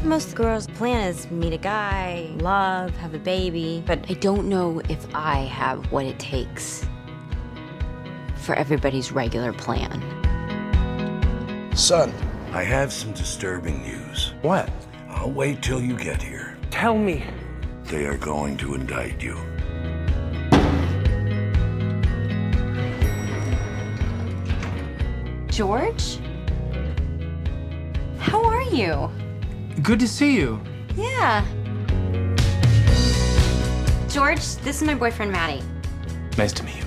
Most girls' plan is meet a guy, love, have a baby. But I don't know if I have what it takes for everybody's regular plan. Son. I have some disturbing news. What? I'll wait till you get here. Tell me. They are going to indict you. George? How are you? Good to see you. Yeah. George, this is my boyfriend, Maddie. Nice to meet you.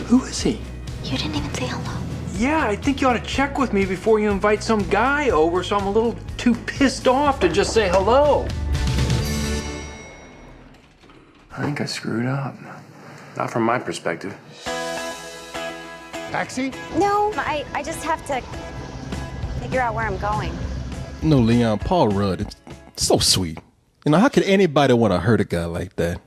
Who is he? You didn't even say hello. Yeah, I think you ought to check with me before you invite some guy over, so I'm a little too pissed off to just say hello. I think I screwed up. Not from my perspective. Taxi? No, I just have to figure out where I'm going. No, Leon, Paul Rudd, it's so sweet. You know, how could anybody want to hurt a guy like that?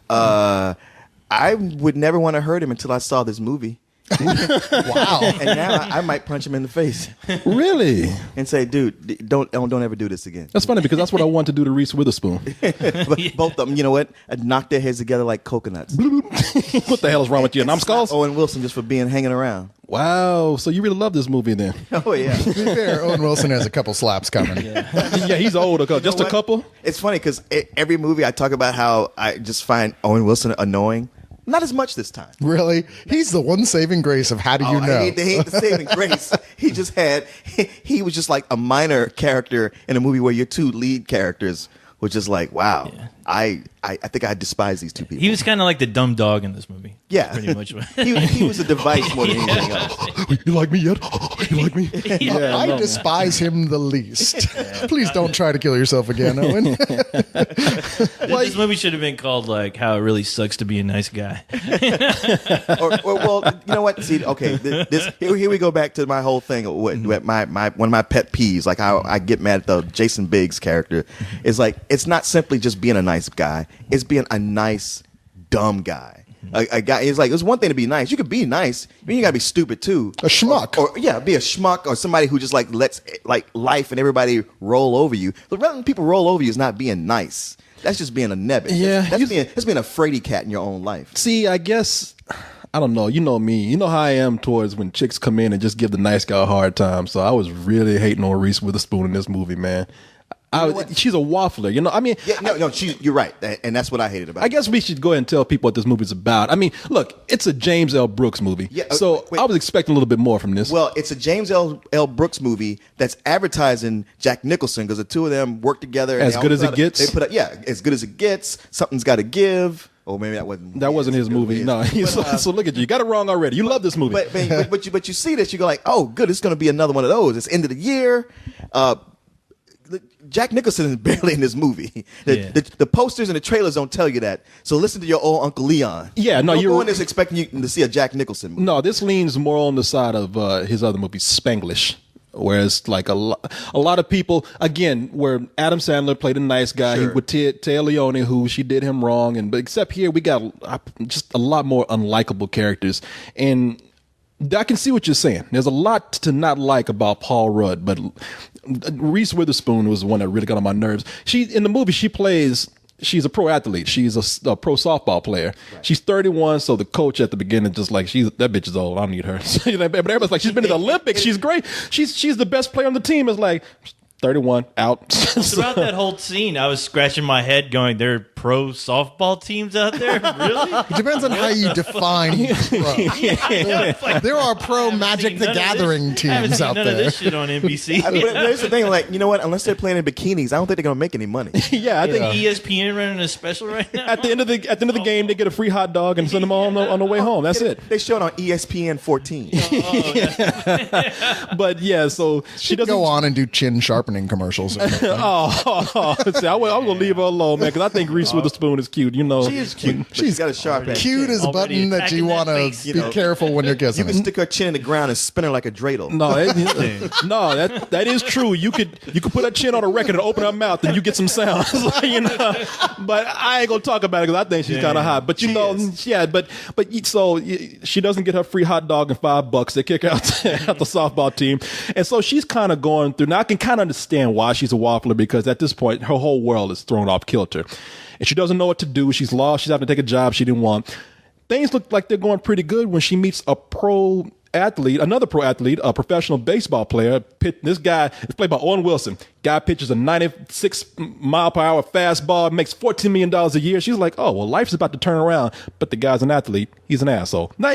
I would never want to hurt him until I saw this movie. Wow. And now I might punch him in the face. Really? And say, dude, don't ever do this again. That's funny because that's what I want to do to Reese Witherspoon. But both of them, you know what? I'd knock their heads together like coconuts. What the hell is wrong with you? Numbskulls? Owen Wilson just for being hanging around. Wow. So you really love this movie then? Oh, yeah. To be fair, Owen Wilson has a couple slaps coming. Yeah, he's old. Just a couple? It's funny because every movie I talk about how I just find Owen Wilson annoying. Not as much this time. Really? He's the one saving grace of how do you know? He ain't the saving grace. He was just like a minor character in a movie where your two lead characters were just like, wow, yeah. I think I despise these two people. He was kind of like the dumb dog in this movie. Yeah. Pretty much. he was a device more than anything else. You like me yet? You like me? Yeah, I despise him the least. Please don't try to kill yourself again, Owen. This movie should have been called like How It Really Sucks to Be a Nice Guy. Well, you know what? See, okay, here we go back to my whole thing. With my one of my pet peeves, like how I get mad at the Jason Biggs character, is like it's not simply just being a nice guy; it's being a nice dumb guy. A guy is like, it's one thing to be nice. You could be nice, but you gotta be stupid too. A schmuck. Or be a schmuck or somebody who just like lets like life and everybody roll over you. But rather than people roll over you is not being nice. That's just being a nebbit. Yeah. That's being a fraidy cat in your own life. See, I guess, I don't know. You know me. You know how I am towards when chicks come in and just give the nice guy a hard time. So I was really hating on Reese Witherspoon in this movie, man. She's a waffler, you know. I mean, you're right, and that's what I hated about it. I guess we should go ahead and tell people what this movie's about. I mean, look, it's a James L. Brooks movie, so I was expecting a little bit more from this. Well, it's a James L. Brooks movie that's advertising Jack Nicholson because the two of them work together. As good as it gets. They put as good as it gets. Something's got to give. Oh, maybe that wasn't his movie. No, so look at you. You got it wrong already. You love this movie, but you see this, you go like, oh, good. It's going to be another one of those. It's end of the year. Jack Nicholson is barely in this movie. The posters and the trailers don't tell you that. So listen to your old Uncle Leon. Yeah, no, you're going to expecting you to see a Jack Nicholson movie. No, this leans more on the side of his other movie, Spanglish. Whereas, like a lot of people, again, where Adam Sandler played a nice guy, Sure. with Téa Leoni, who she did him wrong, but except here we got just a lot more unlikable characters, and I can see what you're saying. There's a lot to not like about Paul Rudd, but Reese Witherspoon was the one that really got on my nerves. In the movie, she's a pro athlete. She's a pro softball player. Right. She's 31, so the coach at the beginning just like, that bitch is old. I don't need her. But everybody's like, she's been in the Olympics. She's great. She's the best player on the team. It's like, 31, out. Throughout that whole scene, I was scratching my head going, there are pro softball teams out there? Really? It depends on how you define pro. There are pro Magic the Gathering teams out there. None of this shit on NBC. But here's the thing, like, you know what? Unless they're playing in bikinis, I don't think they're going to make any money. Yeah, I think ESPN running a special right now. At the end of the game, they get a free hot dog and send them all on the way home. That's it. They show it on ESPN 14. But yeah, so she doesn't go on and do chin sharpening commercials. See, I'm gonna leave her alone, man, because I think Reese Witherspoon is cute. You know, she is cute. She's got a sharp edge. Cute as a button that you want to be careful when you're kissing. You can stick her chin in the ground and spin her like a dreidel. No, that is true. You could put her chin on a record and open her mouth and you get some sounds. You know, but I ain't gonna talk about it because I think she's kind of hot. But so she doesn't get her free hot dog and $5. They kick her out the softball team, and so she's kind of going through. Now I can kind of understand why she's a waffler, because at this point, her whole world is thrown off kilter. And she doesn't know what to do. She's lost. She's having to take a job she didn't want. Things look like they're going pretty good when she meets another pro athlete, a professional baseball player. This guy is played by Owen Wilson. Guy pitches a 96-mile-per-hour fastball, makes $14 million a year. She's like, oh, well, life's about to turn around. But the guy's an athlete. He's an asshole. Now,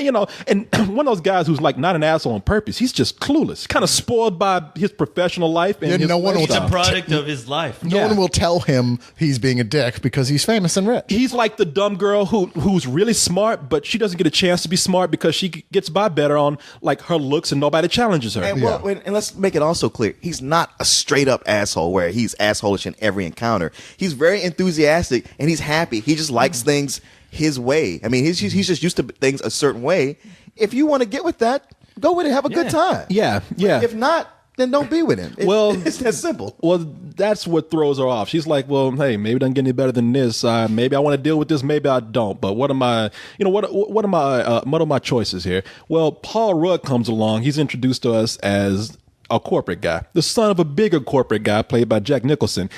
and one of those guys who's like not an asshole on purpose. He's just clueless, kind of spoiled by his professional life. And no one He's a product of his life. No one will tell him he's being a dick because he's famous and rich. He's like the dumb girl who's really smart, but she doesn't get a chance to be smart because she gets by better on like her looks and nobody challenges her. And, and let's make it also clear, he's not a straight up asshole where he's assholish in every encounter. He's very enthusiastic and he's happy. He just likes things his way. I mean, he's just used to things a certain way. If you want to get with that, go with it. Have a good time. Yeah. If not, then don't be with him. It's that simple. Well, that's what throws her off. She's like, well, hey, maybe it doesn't get any better than this. Maybe I want to deal with this. Maybe I don't. But what are my choices here? Well, Paul Rudd comes along. He's introduced to us as a corporate guy, the son of a bigger corporate guy played by Jack Nicholson.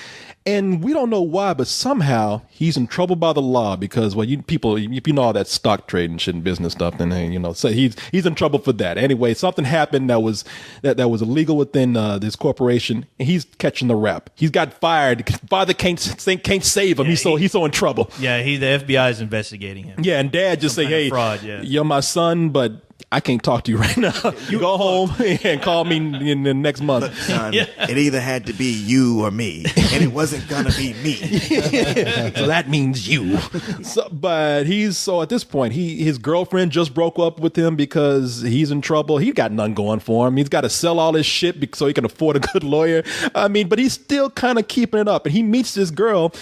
And we don't know why, but somehow he's in trouble by the law because, well, if you know all that stock trading shit and business stuff, then, so he's in trouble for that. Anyway, something happened that was illegal within this corporation, and he's catching the rap. He's got fired. Father can't save him. He's so in trouble. Yeah, the FBI is investigating him. Yeah, and Dad just say, hey, fraud, you're my son, but I can't talk to you right now. You go home and call me in the next month. Look, son, it either had to be you or me, and it wasn't gonna be me. So that means you. But at this point, his girlfriend just broke up with him because he's in trouble. He got nothing going for him. He's got to sell all his shit so he can afford a good lawyer. I mean, but he's still kind of keeping it up. And he meets this girl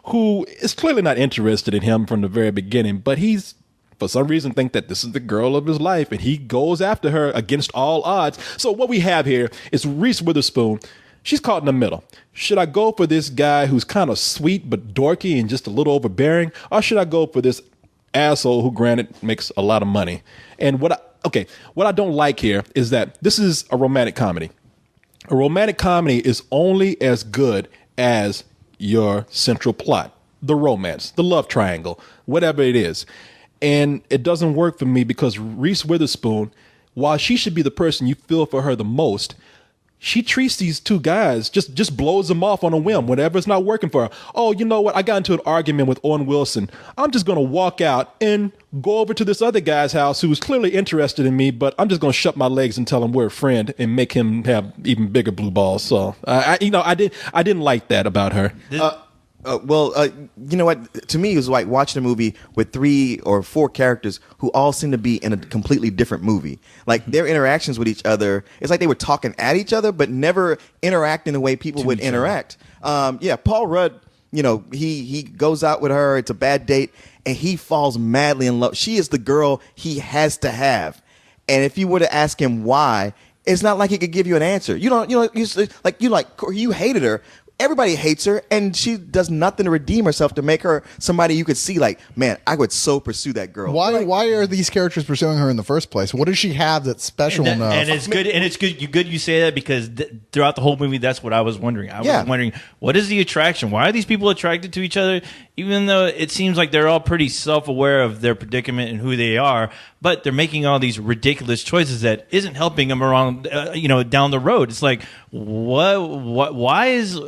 who is clearly not interested in him from the very beginning, but he's for some reason think that this is the girl of his life, and he goes after her against all odds. So what we have here is Reese Witherspoon. She's caught in the middle. Should I go for this guy who's kind of sweet but dorky and just a little overbearing, or should I go for this asshole who, granted, makes a lot of money? And what I don't like here is that this is a romantic comedy. A romantic comedy is only as good as your central plot, the romance, the love triangle, whatever it is. And it doesn't work for me because Reese Witherspoon, while she should be the person you feel for her the most, she treats these two guys, just blows them off on a whim whenever it's not working for her. Oh, you know what? I got into an argument with Owen Wilson. I'm just going to walk out and go over to this other guy's house who's clearly interested in me, but I'm just going to shut my legs and tell him we're a friend and make him have even bigger blue balls. So, I didn't like that about her. You know what? To me, it was like watching a movie with 3 or 4 characters who all seem to be in a completely different movie. Like their interactions with each other, it's like they were talking at each other, but never interacting the way people would interact. Paul Rudd, he goes out with her. It's a bad date, and he falls madly in love. She is the girl he has to have. And if you were to ask him why, it's not like he could give you an answer. You hated her. Everybody hates her, and she does nothing to redeem herself to make her somebody you could see like, man, I would so pursue that girl. Why are these characters pursuing her in the first place? What does she have that's special enough? And it's good. And it's good. You say that because throughout the whole movie, that's what I was wondering. I was wondering, what is the attraction? Why are these people attracted to each other? Even though it seems like they're all pretty self-aware of their predicament and who they are, but they're making all these ridiculous choices that isn't helping them around, down the road. It's like, why is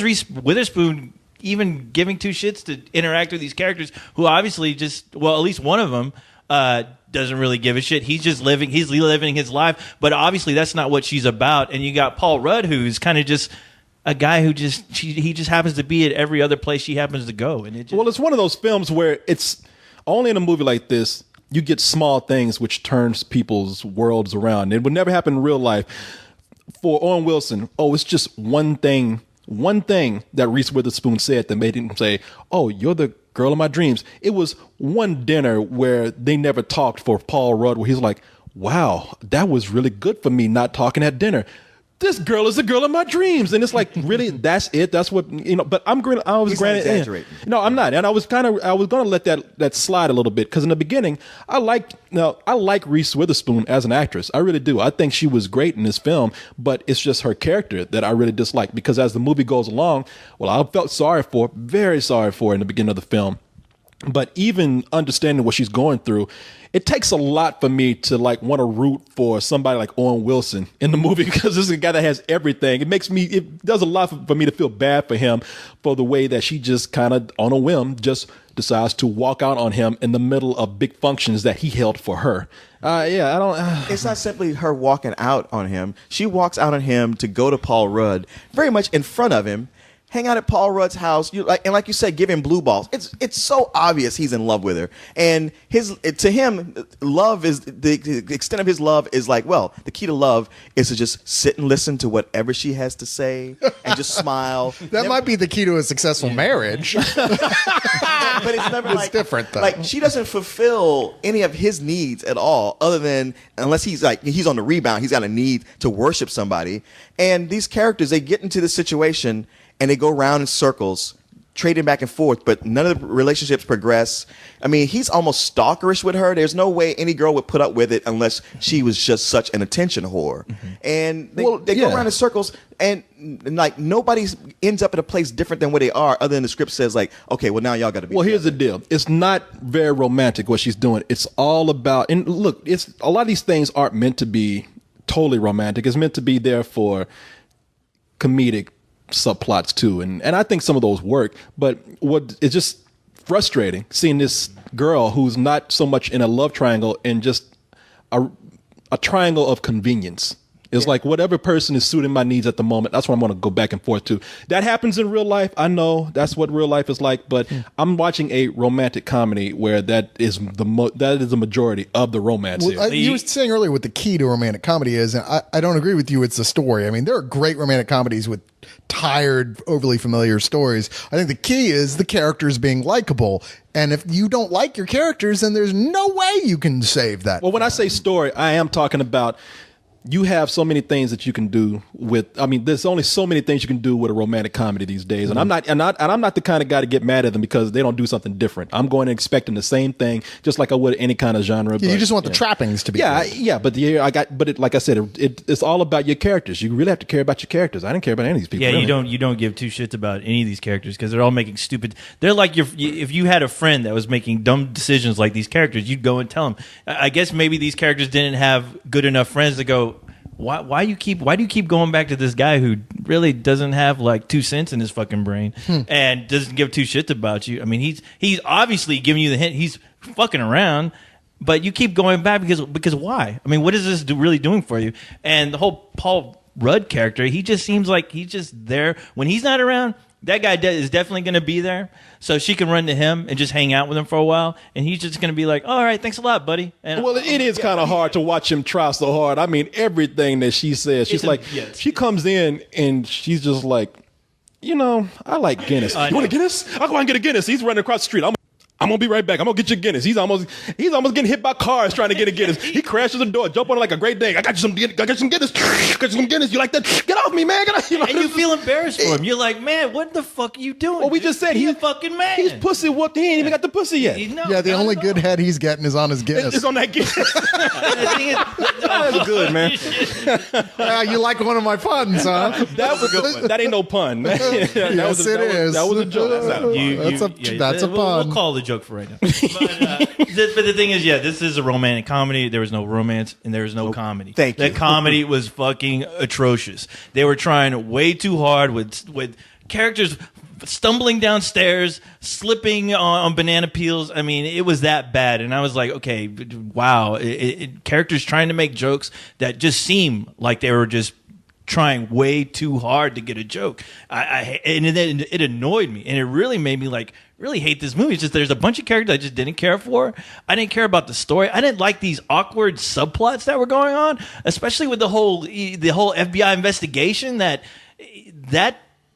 Reese Witherspoon even giving 2 shits to interact with these characters who obviously at least one of them doesn't really give a shit. He's living his life, but obviously that's not what she's about. And you got Paul Rudd, who's kind of just a guy who he just happens to be at every other place she happens to go. And it's one of those films where it's only in a movie like this you get small things which turns people's worlds around. It would never happen in real life. For Owen Wilson, it's just one thing that Reese Witherspoon said that made him say, oh, you're the girl of my dreams. It was one dinner where they never talked for Paul Rudd, where he's like, wow, that was really good for me not talking at dinner. this girl is the girl of my dreams. And it's like, really, that's it? That's what, but I was He's granted. not exaggerating. No, I'm not. And I was going to let that slide a little bit because in the beginning, I like Reese Witherspoon as an actress. I really do. I think she was great in this film, but it's just her character that I really dislike because as the movie goes along, well, I felt very sorry for her in the beginning of the film. But even understanding what she's going through, it takes a lot for me to like want to root for somebody like Owen Wilson in the movie because this is a guy that has everything. It does a lot for me to feel bad for him for the way that she just kind of on a whim just decides to walk out on him in the middle of big functions that he held for her. I don't. It's not simply her walking out on him. She walks out on him to go to Paul Rudd, very much in front of him. Hang out at Paul Rudd's house, like you said, give him blue balls. It's so obvious he's in love with her, and to him, love is the extent of his love is like, well, the key to love is to just sit and listen to whatever she has to say and just smile. That might be the key to a successful marriage. But it's never It's different, though. Like she doesn't fulfill any of his needs at all, other than unless he's on the rebound, he's got a need to worship somebody. And these characters, they get into this situation and they go around in circles, trading back and forth, but none of the relationships progress. I mean, he's almost stalkerish with her. There's no way any girl would put up with it unless she was just such an attention whore. Mm-hmm. And they go around in circles, and like nobody ends up at a place different than where they are, other than the script says like, okay, well now y'all got to be. Well, here's the deal. It's not very romantic what she's doing. It's all about, and look, it's a lot of these things aren't meant to be totally romantic. It's meant to be there for comedic subplots too, and I think some of those work, but what it's just frustrating seeing this girl who's not so much in a love triangle and just a triangle of convenience. It's like whatever person is suiting my needs at the moment, that's what I'm going to go back and forth to. That happens in real life. I know that's what real life is like, but I'm watching a romantic comedy where that is the majority of the romance. Well, you were saying earlier what the key to romantic comedy is, and I don't agree with you. It's the story. I mean, there are great romantic comedies with tired, overly familiar stories. I think the key is the characters being likable. And if you don't like your characters, then there's no way you can save that. Well, when I say story, I am talking about you have so many things that you can do with. I mean, there's only so many things you can do with a romantic comedy these days, and I'm not the kind of guy to get mad at them because they don't do something different. I'm going and expecting the same thing, just like I would any kind of genre. Yeah, but, you just want the trappings to be. Yeah, but like I said, it's all about your characters. You really have to care about your characters. I didn't care about any of these people. Yeah, really. you don't give two shits about any of these characters because they're all making stupid. They're like if you had a friend that was making dumb decisions like these characters, you'd go and tell them. I guess maybe these characters didn't have good enough friends to go. Why do you keep going back to this guy who really doesn't have like 2 cents in his fucking brain and doesn't give two shits about you? I mean, he's obviously giving you the hint. He's fucking around, but you keep going back because why? I mean, what is this really doing for you? And the whole Paul Rudd character, he just seems like he's just there when he's not around. That guy is definitely going to be there, so she can run to him and just hang out with him for a while, and he's just going to be like, "All right, thanks a lot, buddy." And well, it is kind of hard to watch him try so hard. I mean, everything that she says, she comes in and she's just like, I like Guinness. You want a Guinness? I'll go out and get a Guinness. He's running across the street. I'm gonna be right back. I'm gonna get you a Guinness. He's almost getting hit by cars trying to get a Guinness. He crashes the door, jump on it like a great Dane. I got you some Guinness. Got you some Guinness. You like that? Get off me, man. Get off, and you feel embarrassed for him. You're like, man, what the fuck are you doing? Well, we just said he's a fucking man. He's pussy whooped. He ain't even got the pussy yet. Yeah, the only good head he's getting is on his Guinness. It's on that Guinness. That's good, man. You like one of my puns, huh? That was a good one. That ain't no pun. Yes, it is. That was a joke. That's a pun. We'll call it a joke for right now. But the thing is, this is a romantic comedy. There was no romance and there was no comedy. Thank you. That comedy was fucking atrocious. They were trying way too hard with characters stumbling downstairs, slipping on banana peels. I mean, it was that bad. And I was like, okay, wow. Characters trying to make jokes that just seem like they were just trying way too hard to get a joke. And it annoyed me, and it really made me really hate this movie. It's just there's a bunch of characters I just didn't care for. I didn't care about the story. I didn't like these awkward subplots that were going on, especially with the whole FBI investigation. That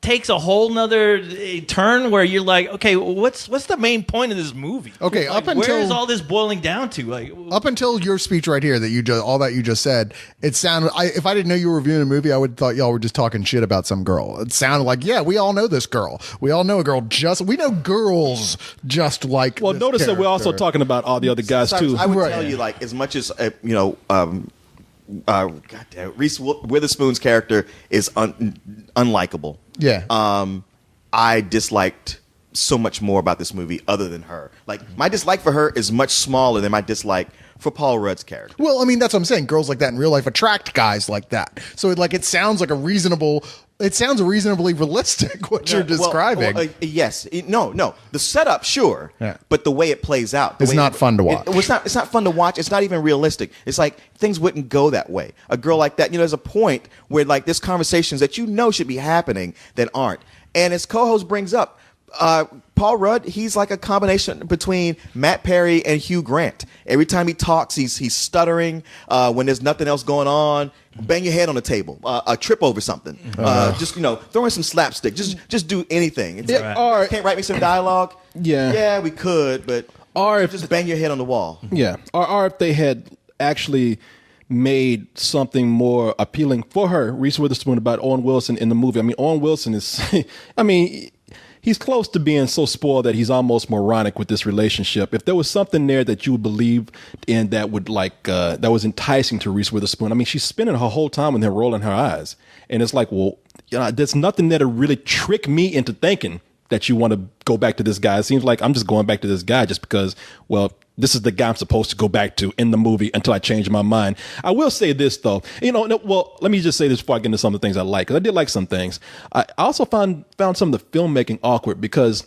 takes a whole nother turn where you're like, okay, what's the main point of this movie? Okay, like, up until where is all this boiling down to? Like, up until your speech right here that you just all that you just said, it sounded. If I didn't know you were reviewing a movie, I would have thought y'all were just talking shit about some girl. It sounded like, yeah, we all know this girl. We all know a girl. We know girls just like. Well, this notice that we're also character. talking about all the other guys too. I would tell you, like, as much as goddamn, Reese Witherspoon's character is unlikable. Yeah. I disliked so much more about this movie other than her. Like, my dislike for her is much smaller than my dislike for Paul Rudd's character. Well, I mean, that's what I'm saying. Girls like that in real life attract guys like that. So it sounds like it sounds reasonably realistic what you're describing. Yes. No. The setup, sure. Yeah. But the way it plays out. It's not fun to watch. It's not fun to watch. It's not even realistic. It's like things wouldn't go that way. A girl like that, there's a point where like there's conversations that should be happening that aren't. And as co-host brings up, Paul Rudd, he's like a combination between Matt Perry and Hugh Grant. Every time he talks, he's stuttering. When there's nothing else going on, bang your head on the table, trip over something. Just throw in some slapstick. Just do anything. It's like, Or can't write me some dialogue. Yeah, we could, but or if just bang your head on the wall. Yeah, or if they had actually made something more appealing for her, Reese Witherspoon, about Owen Wilson in the movie. I mean, Owen Wilson is, he's close to being so spoiled that he's almost moronic with this relationship. If there was something there that you would believe in that would that was enticing to Reese Witherspoon, I mean, she's spending her whole time with him rolling her eyes. And it's like, well, there's nothing there to really trick me into thinking that you want to go back to this guy. It seems like I'm just going back to this guy just because, well, this is the guy I'm supposed to go back to in the movie until I change my mind. I will say this, though. Let me just say this before I get into some of the things I like, because I did like some things. I also found some of the filmmaking awkward because,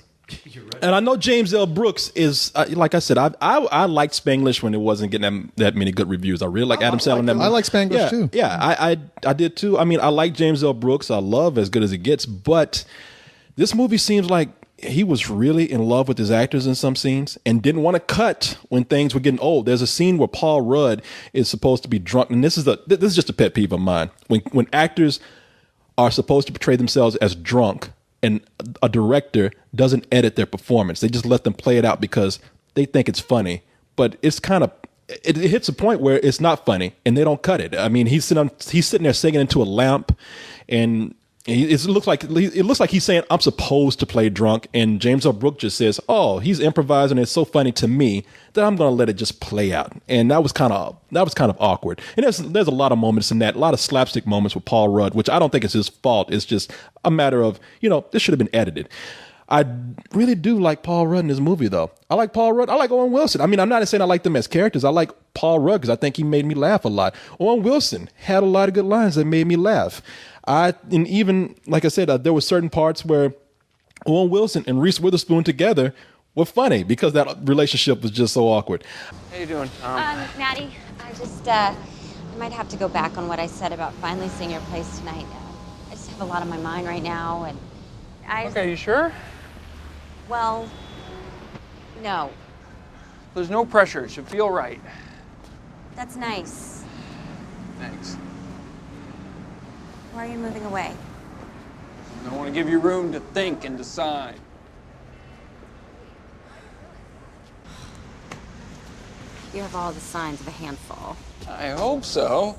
and I know James L. Brooks is, like I said, I liked Spanglish when it wasn't getting that many good reviews. I really like Adam Sandler. I like Spanglish too. Yeah, I did too. I mean, I like James L. Brooks. I love As Good as It Gets, but this movie seems like he was really in love with his actors in some scenes and didn't want to cut when things were getting old. There's a scene where Paul Rudd is supposed to be drunk, and this is just a pet peeve of mine. When actors are supposed to portray themselves as drunk, and a director doesn't edit their performance, they just let them play it out because they think it's funny. But it's kind of it hits a point where it's not funny, and they don't cut it. I mean, he's sitting there singing into a lamp, and it looks like he's saying, I'm supposed to play drunk, and James L. Brooks just says, oh, he's improvising. It's so funny to me that I'm going to let it just play out. And that was kind of awkward. And there's a lot of moments in that, a lot of slapstick moments with Paul Rudd, which I don't think is his fault. It's just a matter of, this should have been edited. I really do like Paul Rudd in this movie, though. I like Paul Rudd. I like Owen Wilson. I mean, I'm not saying I like them as characters. I like Paul Rudd because I think he made me laugh a lot. Owen Wilson had a lot of good lines that made me laugh. And even, like I said, there were certain parts where Owen Wilson and Reese Witherspoon together were funny because that relationship was just so awkward. How you doing, Tom? Maddie, I might have to go back on what I said about finally seeing your place tonight. I just have a lot on my mind right now, and Okay, you sure? Well, no. There's no pressure. It should feel right. That's nice. Thanks. Why are you moving away? I want to give you room to think and decide. You have all the signs of a handful. I hope so.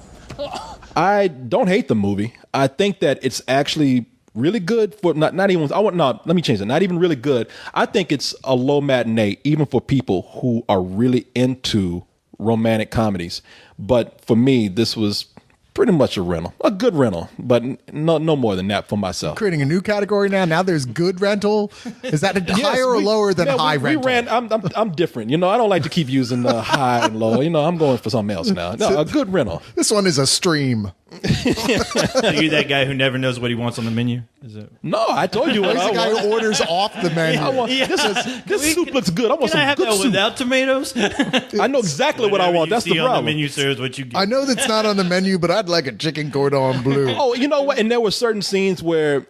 I don't hate the movie. I think that it's actually really good for not even. Let me change it. Not even really good. I think it's a low matinee, even for people who are really into romantic comedies. But for me, this was pretty much a rental, a good rental, but no more than that for myself. Creating a new category now. Now there's good rental. Is that higher or lower than high rental? I'm different. I don't like to keep using the high and low. I'm going for something else now. No, a good rental. This one is a stream. So you're that guy who never knows what he wants on the menu? Is it? No, I told you what He's I the guy want. who orders off the menu. This soup looks good. I want some Can I have good that soup. without tomatoes? I know exactly what I want. That's the On the problem. menu, sir, is what you get. I know that's not on the menu, but I'd like a chicken cordon bleu. Oh, you know what? And there were certain scenes where,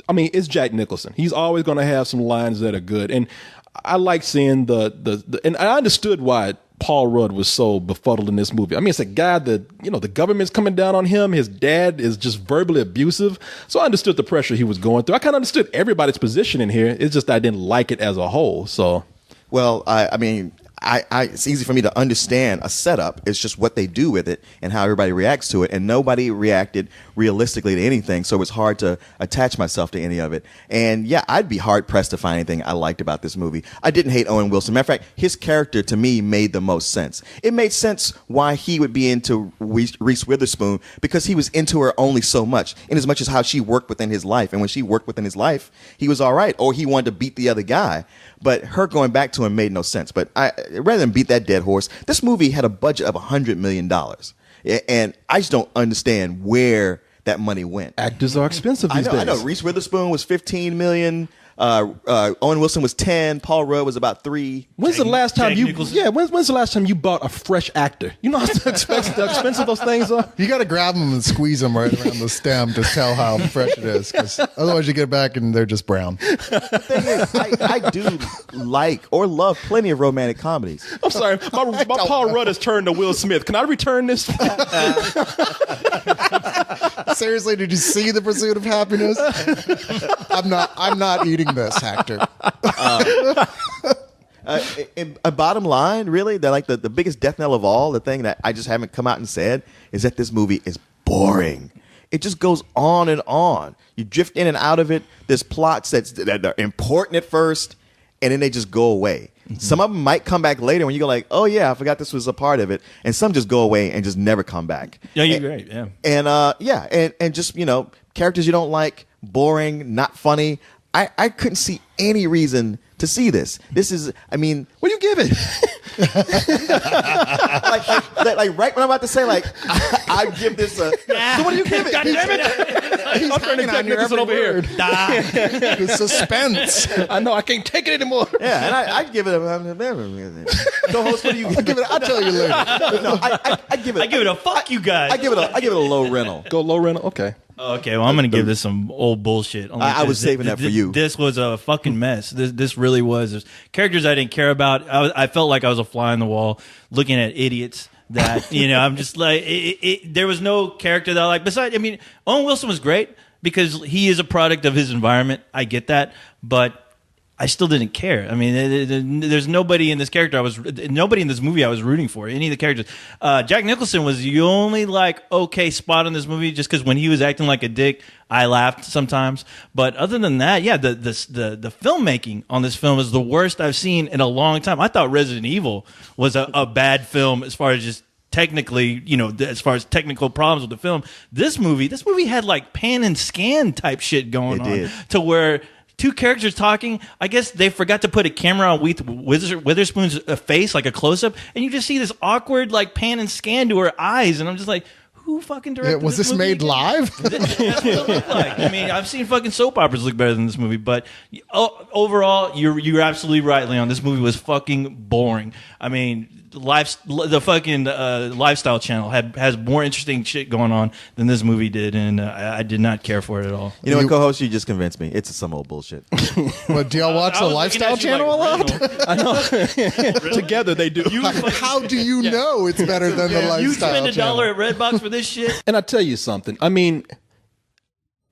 I mean, it's Jack Nicholson. He's always going to have some lines that are good. And I like seeing and I understood why Paul Rudd was so befuddled in this movie. I mean, it's a guy that, you know, the government's coming down on him. His dad is just verbally abusive. So I understood the pressure he was going through. I kind of understood everybody's position in here. It's just I didn't like it as a whole. So, well, I mean, it's easy for me to understand a setup. It's just what they do with it and how everybody reacts to it. And nobody reacted realistically to anything, so it's hard to attach myself to any of it. And yeah, I'd be hard pressed to find anything I liked about this movie. I didn't hate Owen Wilson. Matter of fact, his character to me made the most sense. It made sense why he would be into Reese Witherspoon, because he was into her only so much, in as much as how she worked within his life. And when she worked within his life, he was all right, or he wanted to beat the other guy. But her going back to him made no sense. But rather than beat that dead horse, this movie had a budget of $100 million. And I just don't understand where that money went. Actors are expensive these days. I know. Reese Witherspoon was $15 million. Owen Wilson was 10. Paul Rudd was about 3. When's the last time when's the last time you bought a fresh actor? You know how expensive those things are? You got to grab them and squeeze them right around the stem to tell how fresh it is, because otherwise you get back and they're just brown. The thing is, I do like or love plenty of romantic comedies. I'm sorry, my Paul Rudd has turned to Will Smith. Can I return this? Seriously, did you see The Pursuit of Happiness? I'm not eating this, Hector. Bottom line, really, the biggest death knell of all, the thing that I just haven't come out and said, is that this movie is boring. It just goes on and on. You drift in and out of it. There's plots that are important at first, and then they just go away. Mm-hmm. Some of them might come back later when you go like, oh yeah, I forgot this was a part of it. And some just go away and just never come back. Yeah, you're great. Yeah. And just, you know, characters you don't like, boring, not funny. I couldn't see any reason to see this. This is, I mean, what do you give it? like right when I'm about to say, like, I give this a. So what do you give it? God damn it! He's I'm trying to take Nicholson over here. The suspense. I know. I can't take it anymore. Yeah, and I'd give it a. Co-host, what do you give it? I'll tell you later. No, I give it. I give it a fuck you guys. I give it a low rental. Go low rental. Okay. Okay, well, I'm going to give this some old bullshit. I was saving that for you. This was a fucking mess. This really was. There's characters I didn't care about. I felt like I was a fly on the wall looking at idiots that, you know, I'm just like, there was no character that I like. Besides, I mean, Owen Wilson was great because he is a product of his environment. I get that. But I still didn't care. I mean, there's nobody in this nobody in this movie I was rooting for. Any of the characters. Jack Nicholson was the only okay spot in this movie, just because when he was acting like a dick, I laughed sometimes. But other than that, yeah, the filmmaking on this film is the worst I've seen in a long time. I thought Resident Evil was a bad film as far as just technically, you know, as far as technical problems with the film. This movie had like pan and scan type shit going on to where two characters talking. I guess they forgot to put a camera on Witherspoon's face, like a close-up, and you just see this awkward, like, pan and scan to her eyes, and I'm just like, who fucking directed was this made again? Live? That's what it looked like. I mean, I've seen fucking soap operas look better than this movie, but overall, you're absolutely right, Leon. This movie was fucking boring. I mean, the fucking Lifestyle Channel has more interesting shit going on than this movie did, and I did not care for it at all. You know what, co-host? You just convinced me. It's some old bullshit. Well, do y'all watch the Lifestyle Channel a lot? I know. Together they do. How do you know it's better than the Lifestyle Channel? You spend Channel? $1 at Redbox for this shit? And I tell you something. I mean,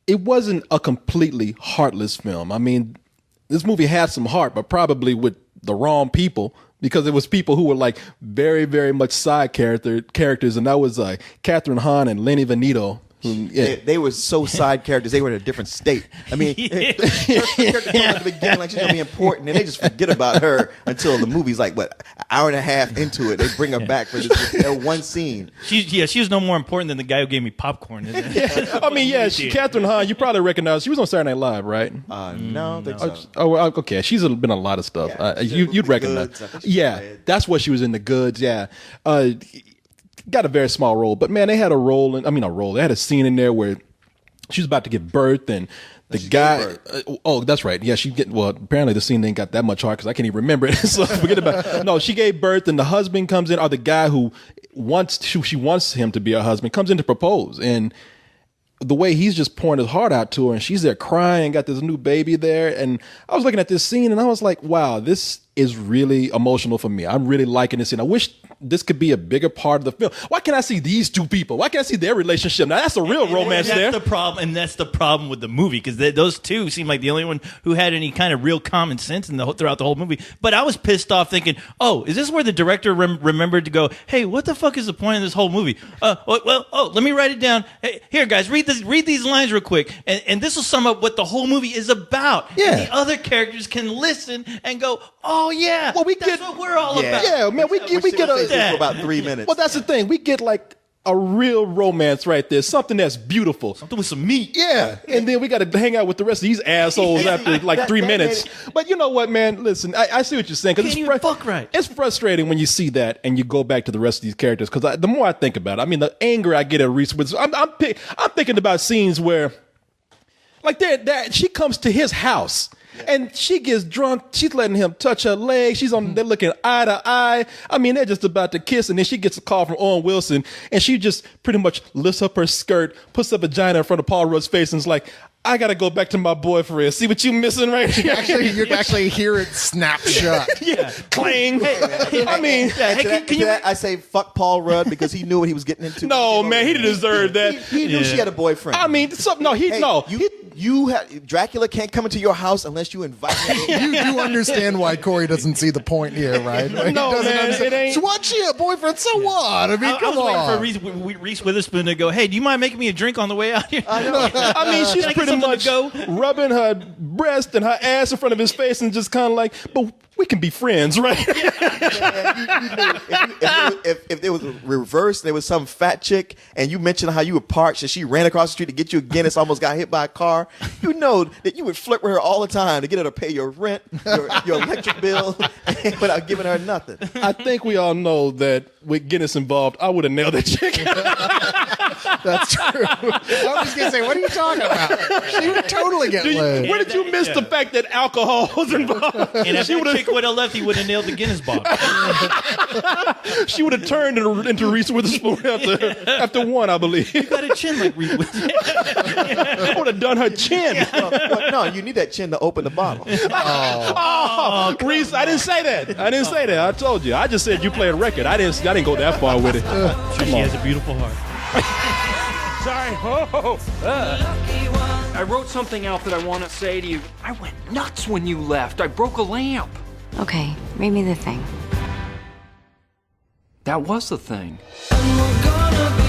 it wasn't a completely heartless film. I mean, this movie had some heart, but probably with the wrong people, because it was people who were like very, very much side characters, and that was Catherine Hahn and Lenny Venito. They were so side characters. They were in a different state. I mean, her character comes at the beginning like she's gonna be important, and they just forget about her until the movie's like an hour and a half into it. They bring her back for this one scene. She was no more important than the guy who gave me popcorn. I mean, Catherine Hahn. You probably recognize. She was on Saturday Night Live, right? No, I think so. Okay. She's been a lot of stuff. You'd recognize. Yeah, that's what she was in. The Goods. Yeah. Got a very small role, but man, they had they had a scene in there where she was about to give birth, and the guy. That's right. Yeah, apparently the scene ain't got that much heart because I can't even remember it. So forget about it. No, she gave birth, and the husband comes in, or the guy who she wants him to be her husband comes in to propose, and the way he's just pouring his heart out to her, and she's there crying, got this new baby there, and I was looking at this scene, and I was like, wow, this is really emotional for me. I'm really liking this scene. I wish this could be a bigger part of the film. Why can't I see these two people? Why can't I see their relationship? Now that's a real romance there. That's the problem, and that's the problem with the movie, because those two seem like the only one who had any kind of real common sense throughout the whole movie. But I was pissed off thinking, oh, is this where the director remembered to go, hey, what the fuck is the point of this whole movie? Let me write it down. Hey, here, guys, read these lines real quick, and this will sum up what the whole movie is about. Yeah. And the other characters can listen and go, oh yeah, well, that's what we're all about. Yeah, man, we get for about 3 minutes. Well, that's the thing. We get like a real romance right there, something that's beautiful, something with some meat. Yeah, and then we got to hang out with the rest of these assholes after like 3 minutes. But you know what, man? Listen, I see what you're saying, because it's frustrating when you see that and you go back to the rest of these characters. Because the more I think about it, I mean, the anger I get at Reese Witherspoon. I'm thinking about scenes where, like, she comes to his house. And she gets drunk. She's letting him touch her leg. They're looking eye to eye. I mean, they're just about to kiss. And then she gets a call from Owen Wilson. And she just pretty much lifts up her skirt, puts her vagina in front of Paul Rudd's face, and is like, I got to go back to my boyfriend. See what you missing right here? You actually hear it snap shut. Yeah. Clang. I mean, I say fuck Paul Rudd because he knew what he was getting into. No, man, he didn't deserve that. He knew she had a boyfriend. I mean, Dracula can't come into your house unless you invite him. You understand why Corey doesn't see the point here, right? No, man, it ain't. So what's she a boyfriend? So what? I mean, come on. I was waiting for Reese Witherspoon to go, hey, do you mind making me a drink on the way out here? I know. I mean, she's pretty much rubbing her breast and her ass in front of his face and just kind of like, but we can be friends, right? If there was a reverse, there was some fat chick, and you mentioned how you were parked and she ran across the street to get you a Guinness, almost got hit by a car, you know that you would flirt with her all the time to get her to pay your rent, your electric bill, without giving her nothing. I think we all know that with Guinness involved, I would have nailed that chick. That's true. I was going to say, what are you talking about? She would totally get laid. Where did you miss the fact that alcohol was involved? And if that chick would have left, he would have nailed the Guinness bottle. She would have turned into Reese Witherspoon after one, I believe. You got a chin like Reese Witherspoon. I would have done her chin. No, you need that chin to open the bottle. Reese, I didn't say that. I told you. I just said you play a record. I didn't go that far with it. She has a beautiful heart. Sorry. I wrote something out that I want to say to you. I went nuts when you left. I broke a lamp. Okay, read me the thing. That was the thing. And we're gonna be